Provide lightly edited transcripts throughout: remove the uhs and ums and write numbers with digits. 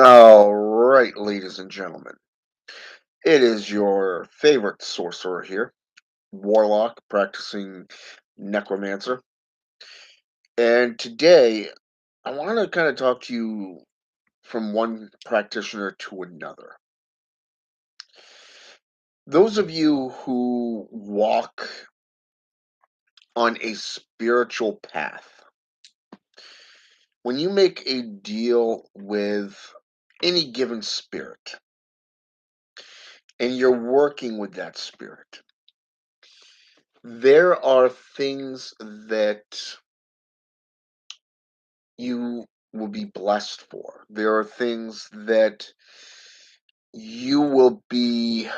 All right, ladies and gentlemen. It is your favorite sorcerer here, Warlock, practicing necromancer. And today, I want to kind of talk to you from one practitioner to another. Those of you who walk on a spiritual path, when you make a deal with any given spirit and you're working with that spirit, there are things that you will be blessed for. There are things that you will be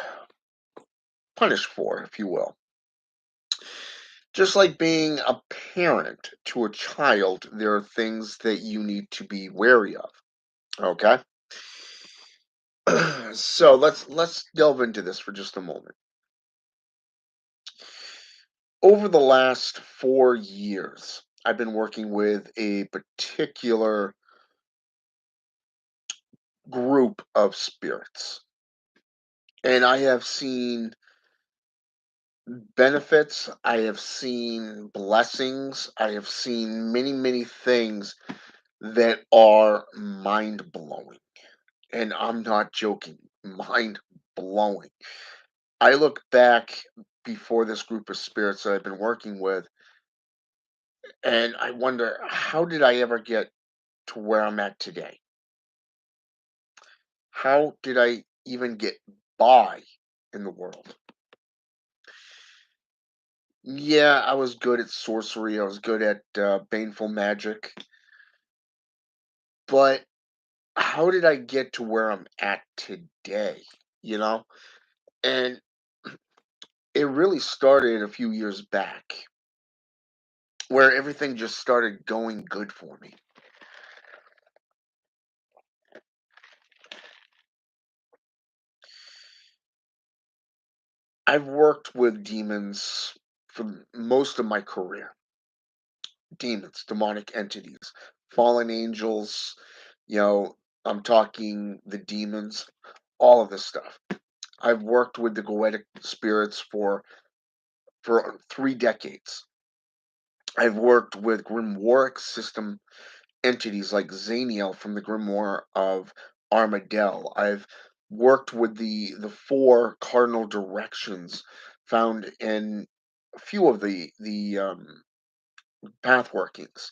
punished for, if you will. Just like being a parent to a child, there are things that you need to be wary of. Okay? So let's delve into this for just a moment. Over the last 4 years, I've been working with a particular group of spirits. And I have seen benefits, I have seen blessings, I have seen many, many things that are mind blowing. And I'm not joking, mind blowing. I look back before this group of spirits that I've been working with, and I wonder, how did I ever get to where I'm at today? How did I even get by in the world? Yeah, I was good at sorcery, I was good at baneful magic, but how did I get to where I'm at today? You know? And it really started a few years back where everything just started going good for me. I've worked with demons for most of my career. Demons, demonic entities, fallen angels, you know, I'm talking the demons, all of this stuff. I've worked with the goetic spirits for 3 decades. I've worked with grimoire system entities like Zaniel from the Grimoire of Armadale. I've worked with the four cardinal directions found in a few of the path workings,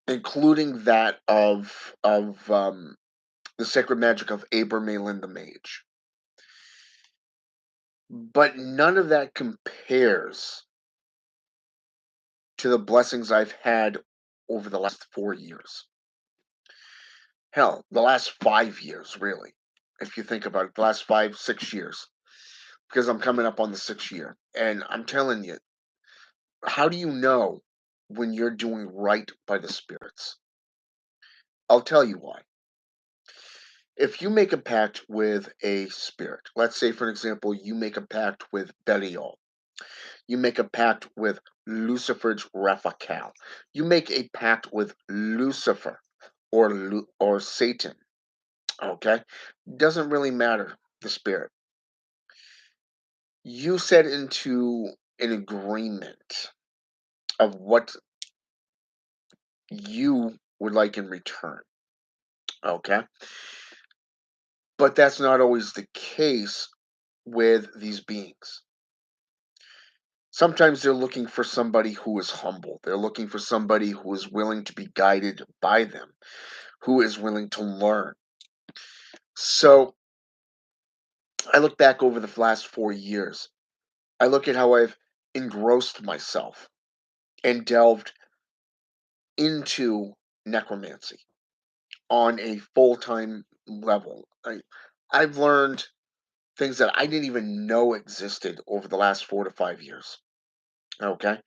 including that of the sacred magic of Abramelin the Mage. But none of that compares to the blessings I've had over the last 4 years. Hell, the last 5 years, really. If you think about it, the last 5, 6 years, because I'm coming up on the 6th year. And I'm telling you, how do you know when you're doing right by the spirits? I'll tell you why. If you make a pact with a spirit, let's say, for example, you make a pact with Belial, you make a pact with Lucifer's Raphael, you make a pact with Lucifer or Satan, okay? Doesn't really matter the spirit. You set into an agreement of what you would like in return, okay? But that's not always the case with these beings. Sometimes they're looking for somebody who is humble. They're looking for somebody who is willing to be guided by them, who is willing to learn. So I look back over the last 4 years. I look at how I've engrossed myself and delved into necromancy on a full-time level. I've learned things that I didn't even know existed over the last 4 to 5 years. Okay,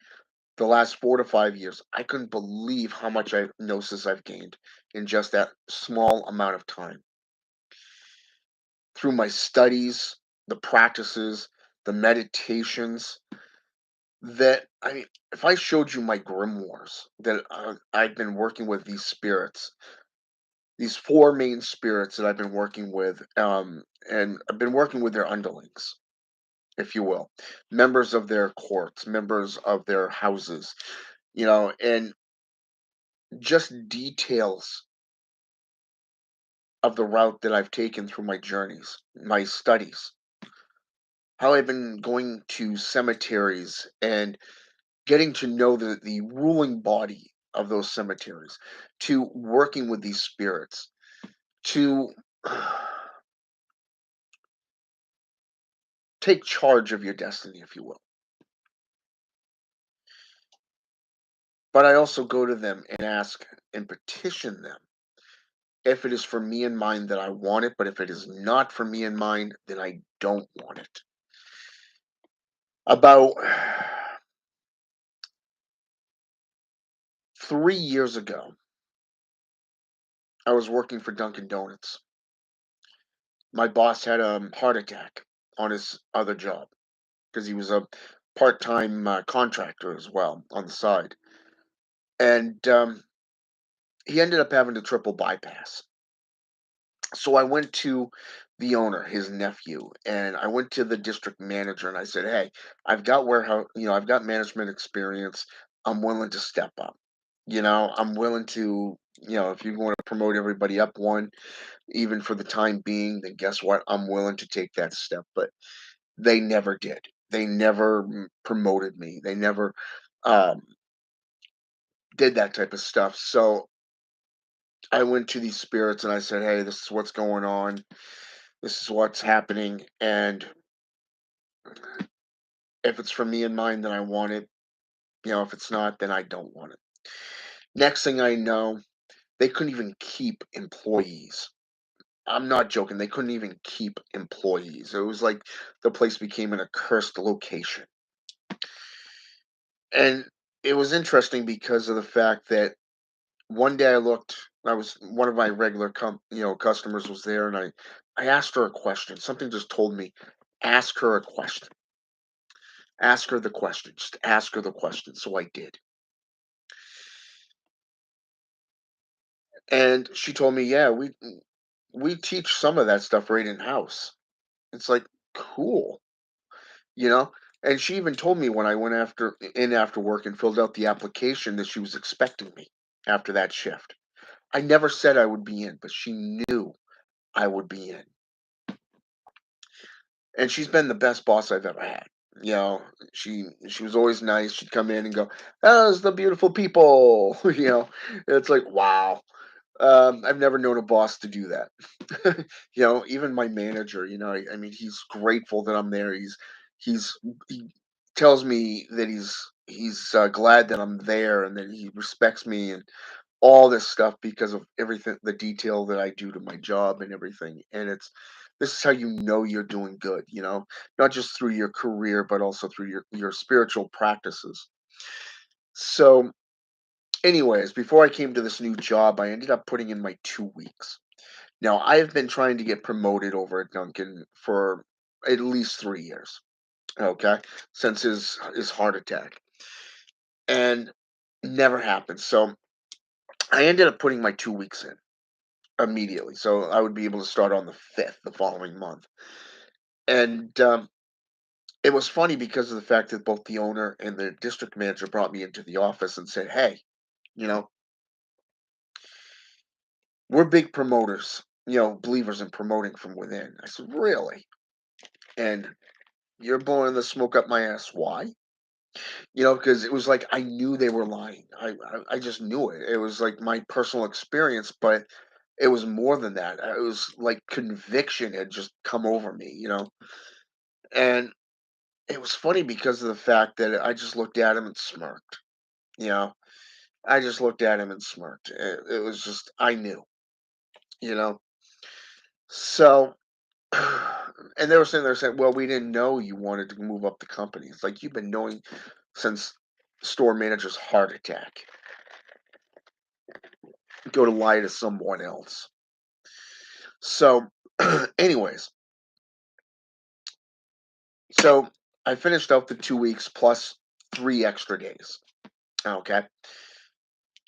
the last 4 to 5 years, I couldn't believe how much I gnosis I've gained in just that small amount of time through my studies, the practices, the meditations. That I mean, if I showed you my grimoires that I've been working with these spirits, these four main spirits that I've been working with, and I've been working with their underlings, if you will, members of their courts, members of their houses, and just details of the route that I've taken through my journeys, my studies, how I've been going to cemeteries and getting to know the ruling body of those cemeteries, to working with these spirits, to take charge of your destiny, if you will. But I also go to them and ask and petition them if it is for me and mine that I want it, but if it is not for me and mine, then I don't want it. About 3 years ago, I was working for Dunkin' Donuts. My boss had a heart attack on his other job because he was a part-time contractor as well on the side, and he ended up having to triple bypass. So I went to the owner, his nephew, and I went to the district manager and I said, "Hey, I've got warehouse, I've got management experience. I'm willing to step up. I'm willing to, if you want to promote everybody up one, even for the time being, then guess what? I'm willing to take that step." But they never did. They never promoted me. They never um, did that type of stuff. So I went to these spirits and I said, "Hey, this is what's going on. This is what's happening. And if it's for me and mine, then I want it. If it's not, then I don't want it." Next thing I know, they couldn't even keep employees. I'm not joking. They couldn't even keep employees. It was like the place became an accursed location. And it was interesting because of the fact that one day I was one of my regular customers was there, and I asked her a question. Something just told me, ask her a question. Ask her the question. Just ask her the question. So I did. And she told me, "Yeah, we teach some of that stuff right in house." It's like, cool, you know? And she even told me when I went after work and filled out the application that she was expecting me after that shift. I never said I would be in, but she knew I would be in. And she's been the best boss I've ever had. You know, she was always nice. She'd come in and go, "How's the beautiful people?" It's like, wow. I've never known a boss to do that. Even my manager, I mean, he's grateful that I'm there. He tells me that he's glad that I'm there and that he respects me and all this stuff because of everything, the detail that I do to my job and everything. And this is how you know you're doing good, not just through your career, but also through your spiritual practices. So, anyways, before I came to this new job, I ended up putting in my 2 weeks. Now, I've been trying to get promoted over at Duncan for at least 3 years, okay, since his heart attack, and never happened. So I ended up putting my 2 weeks in immediately, so I would be able to start on the 5th the following month. And it was funny because of the fact that both the owner and the district manager brought me into the office and said, "Hey, you know, we're big promoters, believers in promoting from within." I said, "Really? And you're blowing the smoke up my ass? Why?" Because it was like I knew they were lying. I just knew it. It was like my personal experience, but it was more than that. It was like conviction had just come over me, And it was funny because of the fact that I just looked at him and smirked. You know, I just looked at him and smirked. It was just I knew, you know. So, and they were sitting there saying, "Well, we didn't know you wanted to move up the company." It's like you've been knowing since store manager's heart attack. Go to lie to someone else. So, anyways, so I finished out the 2 weeks plus 3 extra days. Okay,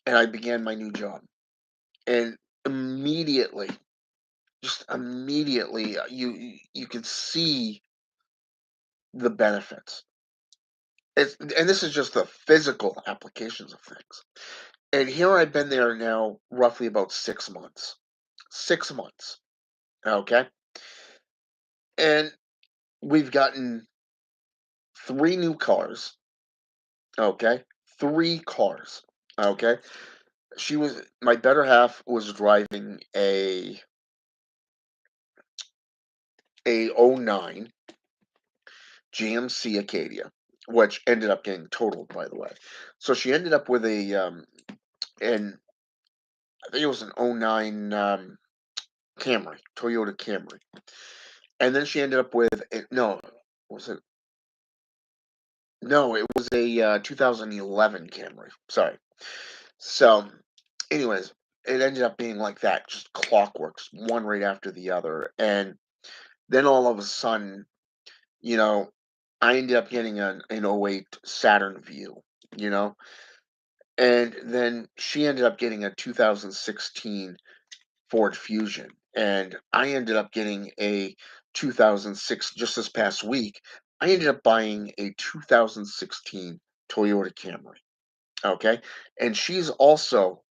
and I began my new job. And immediately, just immediately, you can see the benefits. And this is just the physical applications of things. And here I've been there now roughly about 6 months. 6 months. Okay. And we've gotten three new cars. Okay. Three cars. Okay. My better half was driving a '09 GMC Acadia, which ended up getting totaled, by the way. So she ended up with and I think it was an '09 Camry, Toyota Camry. And then she ended up with no, was it? No, it was a 2011 Camry. Sorry. So, anyways, it ended up being like that, just clockworks, one right after the other. And then all of a sudden, you know, I ended up getting an '08 Saturn View, you know, and then she ended up getting a 2016 Ford Fusion, and I ended up getting a 2006 just this past week. I ended up buying a 2016 Toyota Camry. Okay, and she's also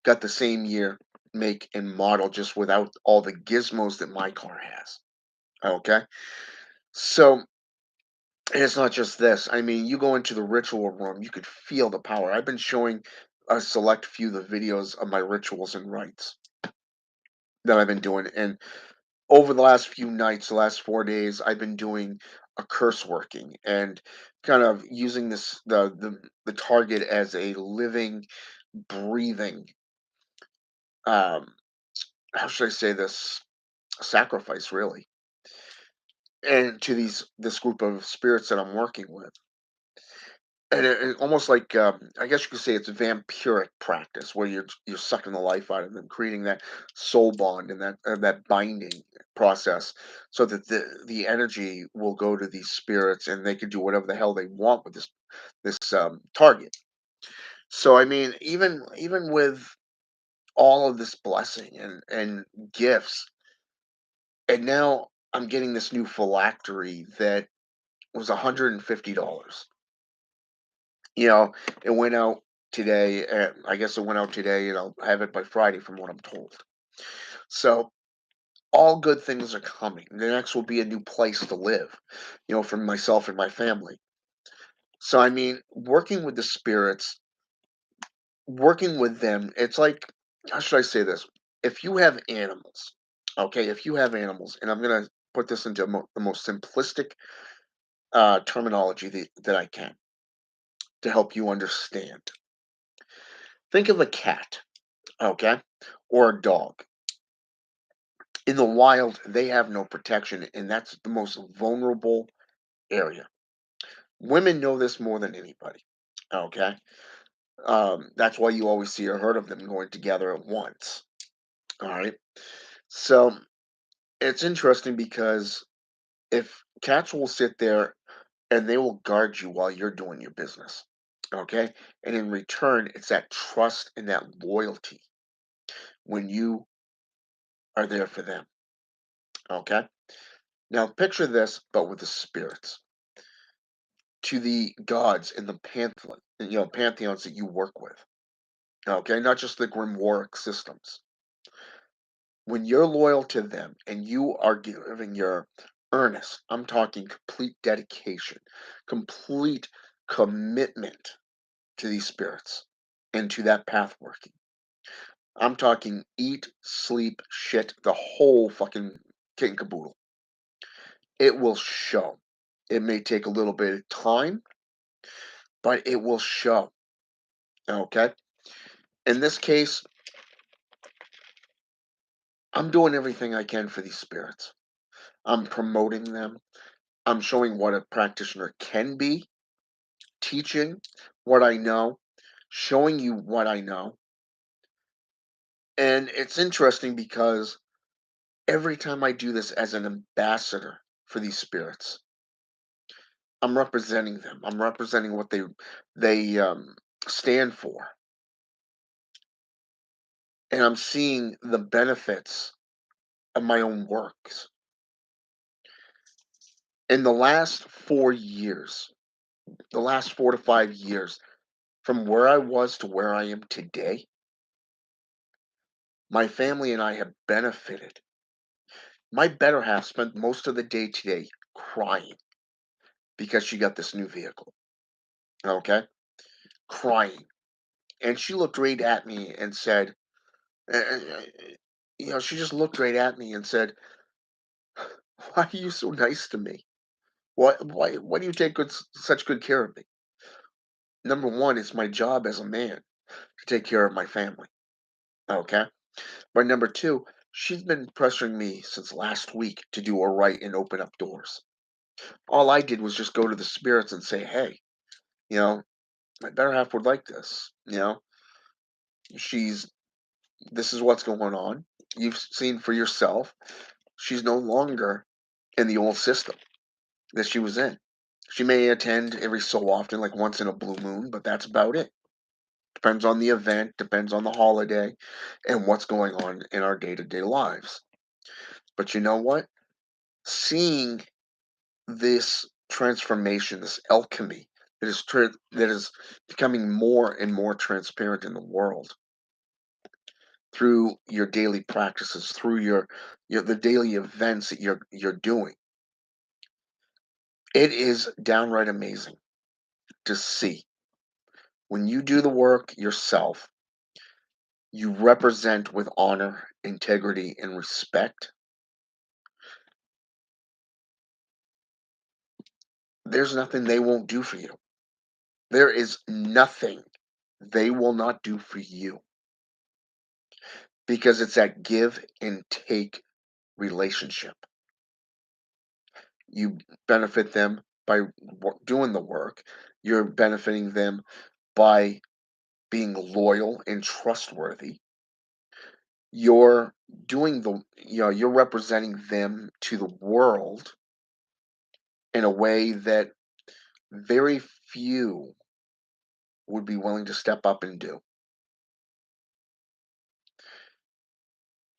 got the same year, make, and model, just without all the gizmos that my car has. Okay, so and it's not just this. I mean, you go into the ritual room, you could feel the power. I've been showing a select few of the videos of my rituals and rites that I've been doing, and over the last few nights, the last 4 days, I've been doing a curse working and kind of using the target as a living, breathing, um, how should I say this, sacrifice, really, and to this group of spirits that I'm working with. And almost like, I guess you could say it's a vampiric practice where you're sucking the life out of them, creating that soul bond and that binding process, so that the energy will go to these spirits and they can do whatever the hell they want with this target. So I mean, even with all of this blessing and gifts, and now I'm getting this new phylactery that was $150. It went out today. I guess it went out today, and I'll have it by Friday, from what I'm told. So all good things are coming. The next will be a new place to live, for myself and my family. So I mean, working with the spirits, working with them, it's like, how should I say this? If you have animals, okay, if you have animals, and I'm gonna put this into the most simplistic terminology that I can to help you understand. Think of a cat, okay, or a dog. In the wild, they have no protection, and that's the most vulnerable area. Women know this more than anybody. Okay, that's why you always see a herd of them going together at once. All right, so it's interesting because if cats will sit there and they will guard you while you're doing your business. Okay, and in return, it's that trust and that loyalty when you are there for them. Okay, now picture this, but with the spirits, to the gods in the pantheons that you work with. Okay, not just the Grimoire systems. When you're loyal to them and you are giving your earnest, I'm talking complete dedication, complete commitment to these spirits and to that path working. I'm talking eat, sleep, shit, the whole fucking kit and caboodle. It will show. It may take a little bit of time, but it will show. Okay. In this case, I'm doing everything I can for these spirits. I'm promoting them. I'm showing what a practitioner can be, teaching what I know, showing you what I know. And it's interesting because every time I do this as an ambassador for these spirits, I'm representing them. I'm representing what they stand for. and I'm seeing the benefits of my own works. In the last 4 years, the last 4 to 5 years, from where I was to where I am today, my family and I have benefited. My better half spent most of the day today crying because she got this new vehicle. Okay? Crying. And she looked right at me and said, uh, uh, she just looked right at me and said, "Why are you so nice to me? Why do you take such good care of me?" Number one, it's my job as a man to take care of my family. Okay? But number two, she's been pressuring me since last week to do her right and open up doors. All I did was just go to the spirits and say, "Hey, you know, my better half would like this. She's this is what's going on. You've seen for yourself. She's no longer in the old system that she was in. She may attend every so often, like once in a blue moon, but that's about it. Depends on the event, depends on the holiday, and what's going on in our day to day lives. But you know what? Seeing this transformation, this alchemy that is becoming more and more transparent in the world through your daily practices, through your the daily events that you're doing. It is downright amazing to see when you do the work yourself, you represent with honor, integrity, and respect. There's nothing they won't do for you. There is nothing they will not do for you because it's that give and take relationship. You benefit them by doing the work. You're benefiting them by being loyal and trustworthy. You're you're representing them to the world in a way that very few would be willing to step up and do.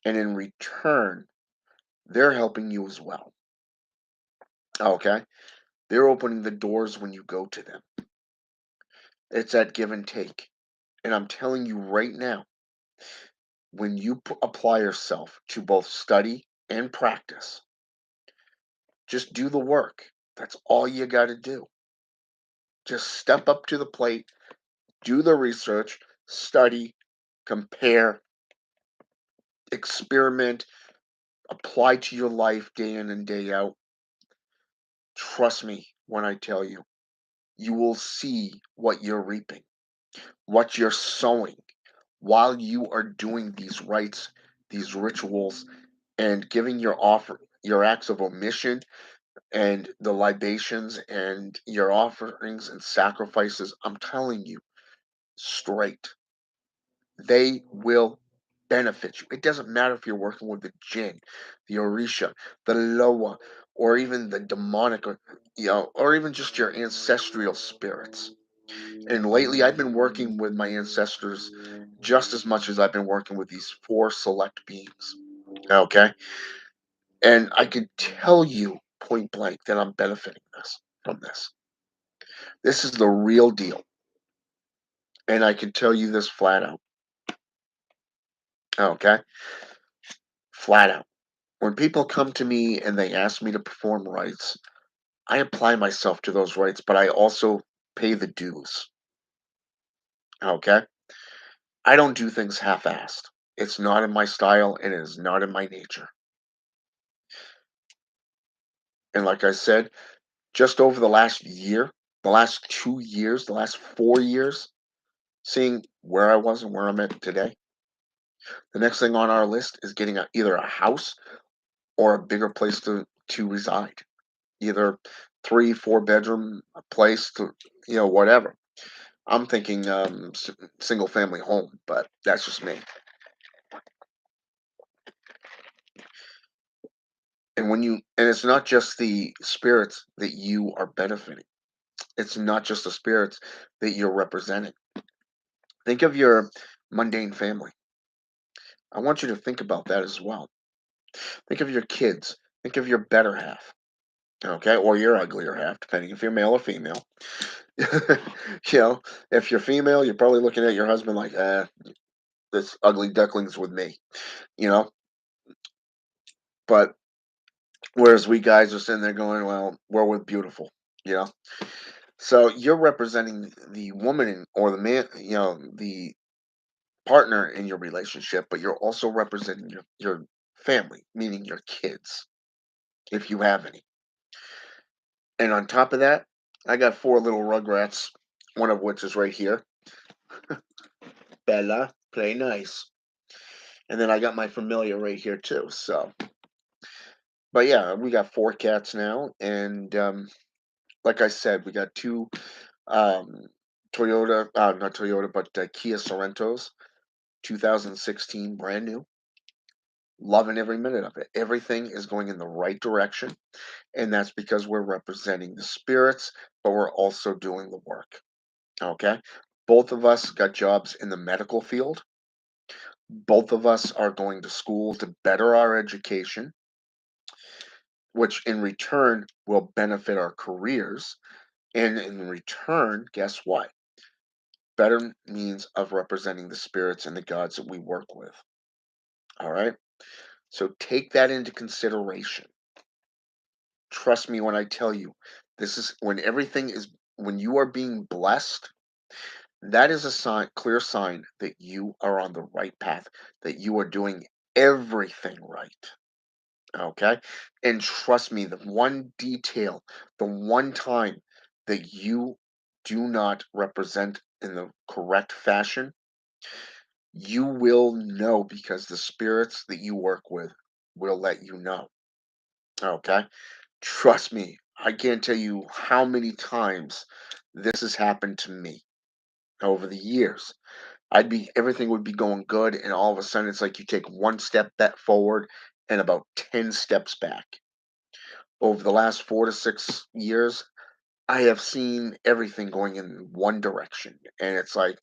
And in return, they're helping you as well. Okay? They're opening the doors when you go to them. It's that give and take. And I'm telling you right now, when you apply yourself to both study and practice, just do the work. That's all you got to do. Just step up to the plate, do the research, study, compare, experiment, apply to your life day in and day out. Trust me when I tell you, you will see what you're reaping, what you're sowing while you are doing these rites, these rituals, and giving your acts of omission and the libations and your offerings and sacrifices. I'm telling you straight, they will benefit you. It doesn't matter if you're working with the jinn, the orisha, the loa, or even the demonic, or even just your ancestral spirits. And lately, I've been working with my ancestors just as much as I've been working with these four select beings. Okay, and I can tell you point blank that I'm benefiting this from this. This is the real deal, and I can tell you this flat out. Okay, flat out. When people come to me and they ask me to perform rites, I apply myself to those rites, but I also pay the dues. Okay? I don't do things half assed. It's not in my style and it is not in my nature. And like I said, just over the last year, the last 2 years, the last 4 years, seeing where I was and where I'm at today, the next thing on our list is getting either a house or a bigger place to reside. Either 3, 4 bedroom place to, whatever. I'm thinking single family home, but that's just me. And it's not just the spirits that you are benefiting. It's not just the spirits that you're representing. Think of your mundane family. I want you to think about that as well. Think of your kids. Think of your better half, okay, or your uglier half, depending if you're male or female. you know, if you're female, you're probably looking at your husband like, this ugly duckling's with me, you know. But whereas we guys are sitting there going, well, we're with beautiful, you know. So you're representing the woman or the man, the partner in your relationship, but you're also representing your family, meaning your kids, if you have any. And on top of that, I got four little rugrats, one of which is right here. Bella, play nice. And then I got my familiar right here too. So, but yeah, we got four cats now, and like I said, we got two um, Toyota, not Toyota, but Kia Sorentos, 2016, brand new. Loving every minute of it. Everything is going in the right direction, and that's because we're representing the spirits, but we're also doing the work. Okay, both of us got jobs in the medical field. Both of us are going to school to better our education, which in return will benefit our careers. And in return, guess what? Better means of representing the spirits and the gods that we work with. All right. So take that into consideration. Trust me when I tell you, this is when you are being blessed, that is a clear sign that you are on the right path, that you are doing everything right. Okay. And trust me, the one detail, the one time that you do not represent in the correct fashion, you will know because the spirits that you work with will let you know. Okay. Trust me, I can't tell you how many times this has happened to me over the years. Everything would be going good, and all of a sudden it's like you take one step back forward and about 10 steps back. Over the last 4 to 6 years, I have seen everything going in one direction, and it's like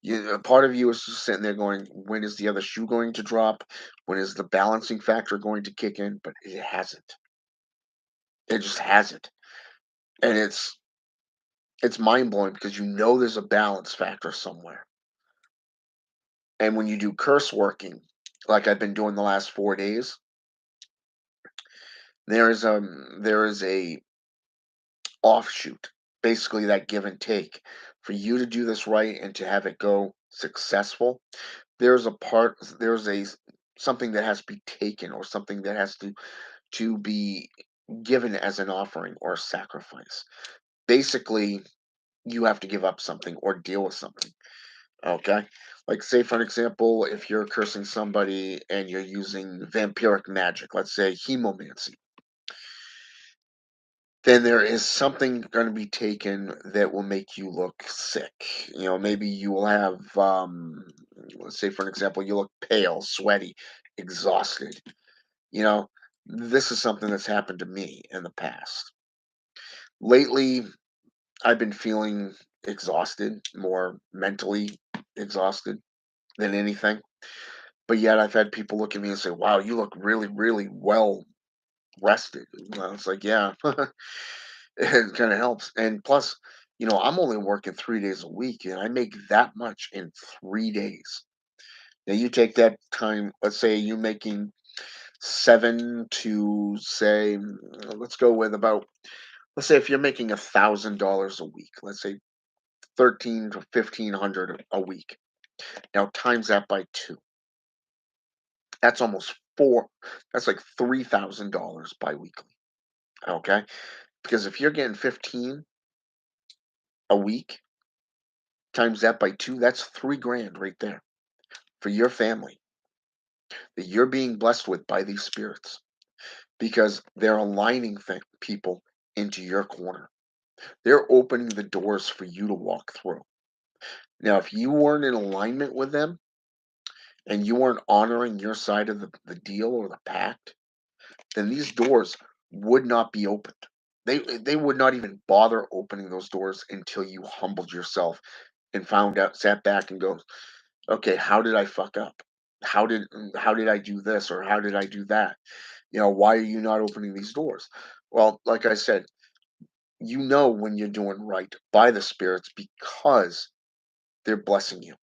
a part of you is just sitting there going, "When is the other shoe going to drop? When is the balancing factor going to kick in?" But it hasn't. It just hasn't, and it's mind blowing because you know there's a balance factor somewhere. And when you do curse working, like I've been doing the last 4 days, there is a offshoot, basically that give and take. For you to do this right and to have it go successful, there's something that has to be taken or something that has to be given as an offering or a sacrifice. Basically, you have to give up something or deal with something. Okay. Like, say, for an example, if you're cursing somebody and you're using vampiric magic, let's say hemomancy, then there is something going to be taken that will make you look sick. Maybe you will have, let's say, for an example, you look pale, sweaty, exhausted. You know, this is something that's happened to me in the past. Lately, I've been feeling exhausted, more mentally exhausted than anything. But yet I've had people look at me and say, "Wow, you look really, really well rested." I was like, "Yeah, it kind of helps." And plus, I'm only working 3 days a week, and I make that much in 3 days. Now you take that time. Let's say you're making seven to say, let's go with about. Let's say if you're making $1,000 a week, let's say 13 to 1,500 a week. Now times that by two. That's almost four. That's like $3,000 biweekly. Okay, because if you're getting 15 a week, times that by two, that's 3 grand right there for your family that you're being blessed with by these spirits because they're aligning people into your corner. They're opening the doors for you to walk through. Now, if you weren't in alignment with them and you weren't honoring your side of the deal or the pact, then these doors would not be opened. They would not even bother opening those doors until you humbled yourself and found out, sat back and go, okay, how did I fuck up? how did I do this or how did I do that? Why are you not opening these doors? Well, like I said, when you're doing right by the spirits because they're blessing you.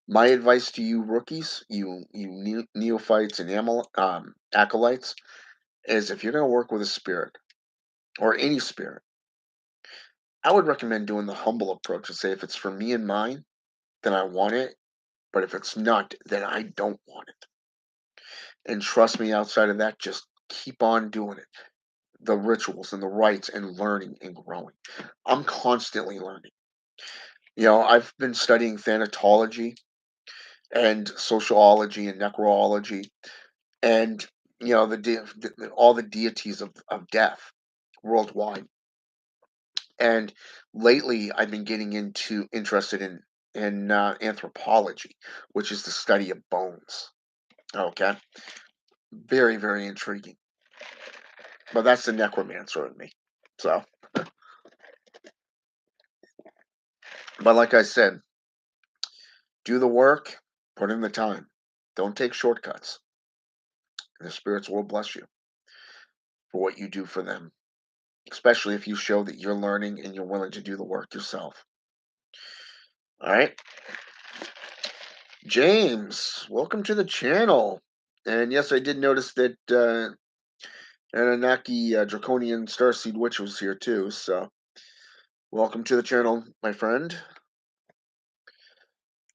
My advice to you rookies, neophytes and acolytes, is if you're going to work with a spirit or any spirit, I would recommend doing the humble approach and say, if it's for me and mine, then I want it. But if it's not, then I don't want it. And trust me, outside of that, just keep on doing it. The rituals and the rites and learning and growing. I'm constantly learning. I've been studying thanatology and sociology and necrology and all the deities of death worldwide. And lately, I've been getting interested in anthropology, which is the study of bones. Okay, very very intriguing. But that's the necromancer in me. So, but like I said, do the work, put in the time. Don't take shortcuts. The spirits will bless you for what you do for them, especially if you show that you're learning and you're willing to do the work yourself. All right, James, welcome to the channel. And yes, I did notice that Anunnaki Draconian Starseed Witch was here too. So, welcome to the channel, my friend.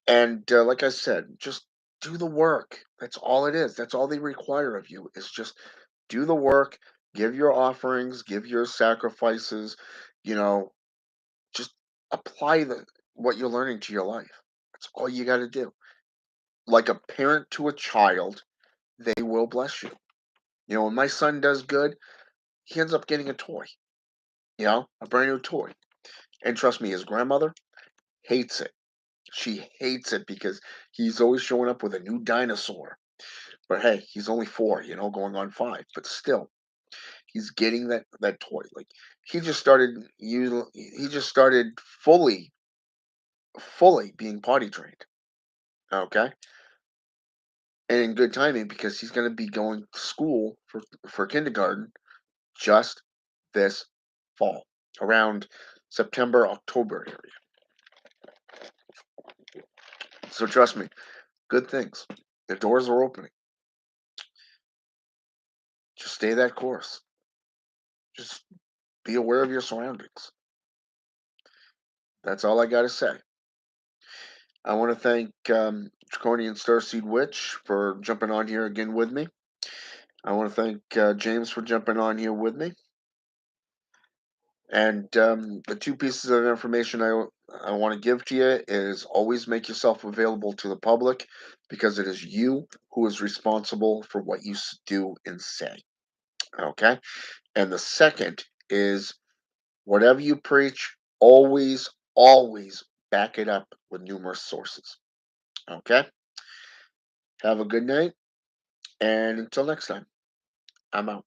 And like I said, just do the work. That's all it is. That's all they require of you is just do the work, give your offerings, give your sacrifices, you know, just apply the what you're learning to your life. That's all you got to do. Like a parent to a child, they will bless you. When my son does good, he ends up getting a toy, a brand new toy. And trust me, his grandmother hates it. She hates it because he's always showing up with a new dinosaur. But hey, he's only 4, going on 5. But still, he's getting that toy. Like he just started fully being potty trained. Okay, and in good timing because he's going to be going to school for kindergarten just this fall, around September October area. So trust me, good things. The doors are opening. Just stay that course. Just be aware of your surroundings. That's all I got to say. I want to thank Draconian Starseed Witch for jumping on here again with me. I want to thank James for jumping on here with me. And the 2 pieces of information I want to give to you is always make yourself available to the public because it is you who is responsible for what you do and say. Okay? And the second is whatever you preach, always back it up with numerous sources. Okay? Have a good night. And until next time, I'm out.